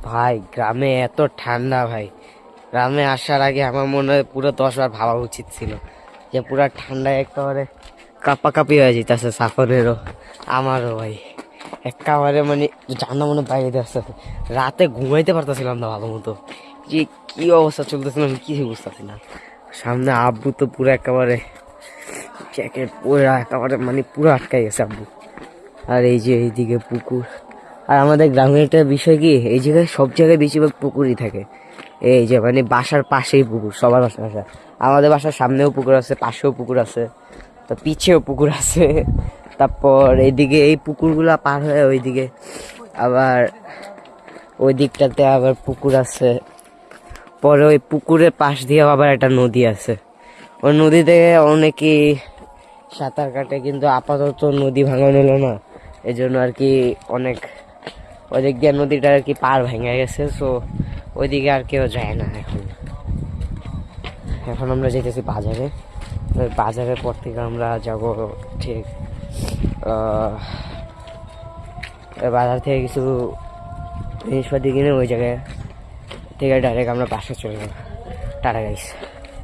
ভাই গ্রামে এত ঠান্ডা ভাই, গ্রামে আসার আগে আমার মনে হয় পুরো 10 বার ভাবা উচিত ছিল যে পুরো ঠান্ডায় একেবারে কাঁপাকাঁপি হয়ে যেতেছে সাফরেরও আমারও ভাই। একেবারে মানে ঠান্ডা মনে বাইরে দিয়ে আসতেছে, রাতে ঘুমাইতে পারতেছিলাম না ভালো মতো, যে কি অবস্থা চলতেছিল আমি কিছু বুঝতেছি না। সামনে আব্বু তো পুরো একেবারে জ্যাকেট পরে একেবারে মানে পুরো আটকাই গেছে আব্বু। আর এই যে এইদিকে পুকুর, আর আমাদের গ্রামের একটা বিষয় কি, এই জায়গায় সব জায়গায় বেশিরভাগ পুকুরই থাকে। এই যে মানে বাসার পাশেই পুকুর, সবার বাসা, আমাদের বাসার সামনেও পুকুর আছে, পাশেও পুকুর আছে, তো পিছেও পুকুর আছে। তারপর এইদিকে এই পুকুরগুলা পার হয়ে ওইদিকে আবার ওই দিকটাতে আবার পুকুর আছে। পরে ওই পুকুরের পাশ দিয়ে আবার একটা নদী আছে, ওই নদীতে অনেকেই সাঁতার কাটে, কিন্তু আপাতত নদী ভাঙানো হলো না, এই জন্য আর কি অনেক ওই দিক দিয়ে নদীটা আর কি পার ভেঙে গেছে, সো ওইদিকে আর কেউ যায় না এখন। এখন আমরা যেতেছি বাজারে, বাজারের পর থেকে আমরা যাব ঠিক বাজার থেকে কিছু জিনিসপাতি কিনে ওই জায়গায় থেকে ডাইরেক্ট আমরা বাসা চলে যাবো। Tata guys.